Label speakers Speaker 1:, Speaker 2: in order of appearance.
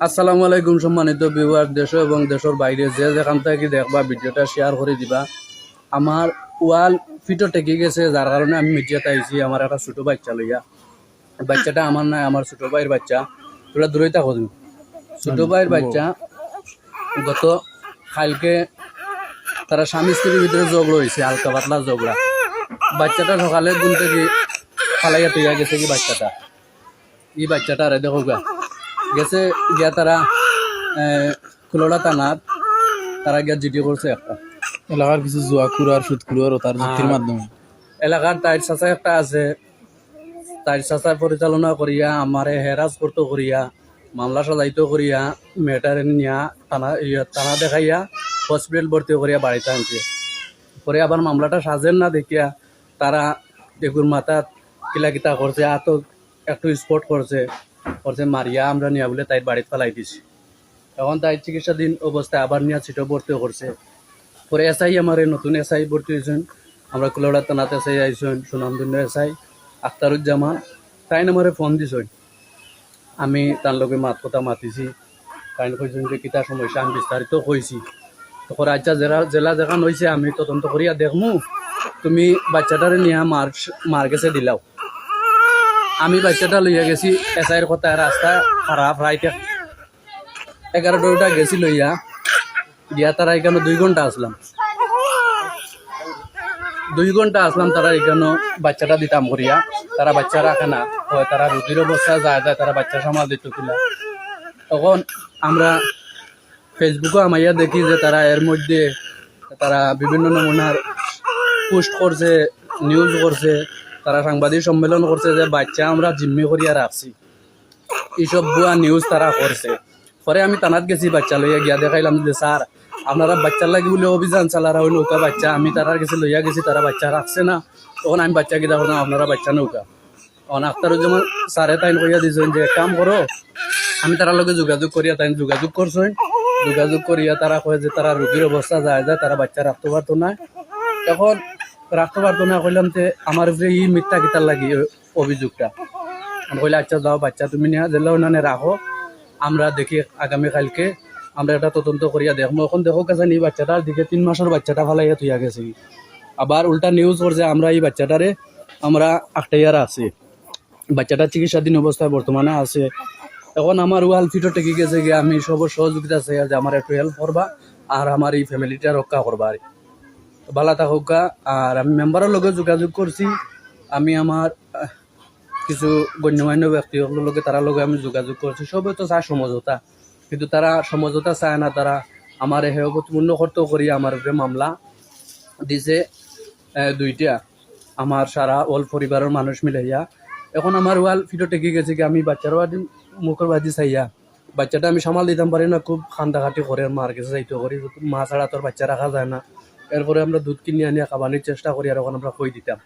Speaker 1: আসসালামু আলাইকুম সম্মানিত ভিউয়ার দেশ এবং দেশের বাইরে যে যেখান থেকে দেখবা ভিডিওটা শেয়ার করে দিবা। আমার ওয়াল ফিটো টেকে গেছে, যার কারণে আমি মিডিয়াতে আইছি আমার একটা ছোট বাচ্চা লইয়া। বাচ্চাটা আমার নাই, আমার ছোট ভাইয়ের বাচ্চা। তোরা দূরেই থাকো তুমি। ছোট ভাইয়ের বাচ্চা গত কালকে তারা স্বামী স্ত্রীর ভিতরে ঝগড়া হয়েছে, হালকা পাতলা ঝগড়া। বাচ্চাটা সকালে ঘুম থেকে ফালাইয়া তুইয়া গেছে কি বাচ্চাটা আরে দেখো গেছে গিয়া তারা কুলোড়া থানার তারা গিয়া জিডি করছে একটা
Speaker 2: এলাকার কিছু জুয়া কুরার সুদ কুরার তার যুক্তির মাধ্যমে
Speaker 1: এলাকার টাইর চাচা একটা আছে, টাইর চাচার পরিচালনা করিয়া আমারে হেরাজ করতে করিয়া মামলা সাজাইতো করিয়া মেয়েটারে নিয়া থানা দেখাইয়া হসপিটাল ভর্তি করিয়া বাড়িতে আনছে। পরে আবার মামলাটা সাজেন না দেখিয়া তারা এগুর মাথাত কিলাকিতা করছে, তো একটু স্পট করছে মারিয়া আমরা নিয়া বলে তাই বাড়িতে ফেলাই দিছি। এখন তাই চিকিৎসাধীন অবস্থায় আবার নিয়ে ছিটো ভর্তি করছে। পরে এসআই আমার নতুন এসআই ভর্তি হয়েছেন, আমরা কুলাউড়া থানাতে এসআই আইসেন সুনামধন্য এসআই আখতারুজ্জামান। তাই আমারে ফোন দিছেন, আমি তার লগে কথা মাতিছি। তাই কইছেন যে কিতা সমস্যা আমি বিস্তারিত কইছি। তখন আচ্ছা জেলা যেখান হয়েছে আমি তদন্ত করিয়া দেখমু, তুমি বাচ্চাটারে নিয়ে মার গেছে দিলাও। আমি বাচ্চাটা লইয়া গেছি, এসআইয়ের কথা রাস্তা খারাপ, রাইতে 11টা গেছি লইয়া গিয়া তারা এখানে 2 ঘন্টা আসলাম। তারা এখানে বাচ্চাটা দিতাম করিয়া, তারা বাচ্চা রাখে না, হয় তারা রুটির অবস্থা যায় তারা বাচ্চা সামাল দিত কিনা। তখন আমরা ফেসবুকে আমাইয়া দেখি যে তারা এর মধ্যে তারা বিভিন্ন নমুনার পোস্ট করছে, নিউজ করছে, তারা সাংবাদিক সম্মেলন করছে যে বাচ্চা আমরা জিম্মি করিয়া রাখছি। এইসব ভুয়া নিউজ তারা করছে। পরে আমি থানাত গেছি, বাচ্চা লইয়া গিয়া দেখাইলাম যে স্যার আপনারা বাচ্চার লাগি বলে অভিযান চালারা ওই নৌকা বাচ্চা আমি তারার কাছে লইয়া গেছি, তারা বাচ্চা রাখছে না। তখন আমি বাচ্চা গিয়ে দেখলাম আপনারা বাচ্চা নৌকা। তখন আখতারুজ্জামান স্যারে তাইন কইয়া দিয়েছেন যে কাম করো, আমি তার লগে যোগাযোগ করিয়া তাই যোগাযোগ করছেন। যোগাযোগ করিয়া তারা কয়ে যে তারা রোগীর অবস্থা যায় তারা বাচ্চা রাখতে পারতো না। এখন রাখতে পারতো না কইলাম যে আমার যে ই মিথ্যা কিতার লাগি অভিযোগটা। আমি কইলে আচ্ছা যাও বাচ্চা তুমি নিয়ে জেলা উন্নয়নে রাখো, আমরা দেখি আগামীকালকে আমরা এটা তদন্ত করিয়া দেখবো। এখন দেখো কাছে এই বাচ্চাটার দিকে 3 মাসের বাচ্চাটা ফালাইয়া তুইয়া গেছে। আবার উল্টা নিউজ করছে আমরা এই বাচ্চাটারে আমরা আটটাইয়ারা আছি, বাচ্চাটা চিকিৎসাধীন অবস্থায় বর্তমানে আছে। এখন আমার ওয়াল ফিটো টেকে গেছে গিয়ে আমি সব সহযোগিতা চাই যে আমার একটু হেল্প করবা আর আমার এই ফ্যামিলিটা রক্ষা করবা আর ভালো থাকুক। আর আমি মেম্বারের লগে যোগাযোগ করছি, আমি আমার কিছু গণ্যমান্য ব্যক্তিগুলোর লগে তারা লগে আমি যোগাযোগ করছি। সবে তো চায় সমঝোতা, কিন্তু তারা সমঝোতা চায় না। তারা আমার হেয়পূর্ণ কর্ত করি আমার উপরে মামলা দিছে 2টা, আমার সারা ওল পরিবারের মানুষ মিলাইয়া। এখন আমার ওয়াল ফিটো টেকে গেছে কি আমি বাচ্চার মুখের বাজি চাইয়া বাচ্চাটা আমি সামাল দিতাম পারি না, খুব খান্দাখাটি করে মার কাছে যাইতে করি, মা ছাড়া তোর বাচ্চা রাখা যায় না। এরপরে আমরা দুধ কিনে আনিয়া খাবানোর চেষ্টা করি আর এখন আমরা কই দিতাম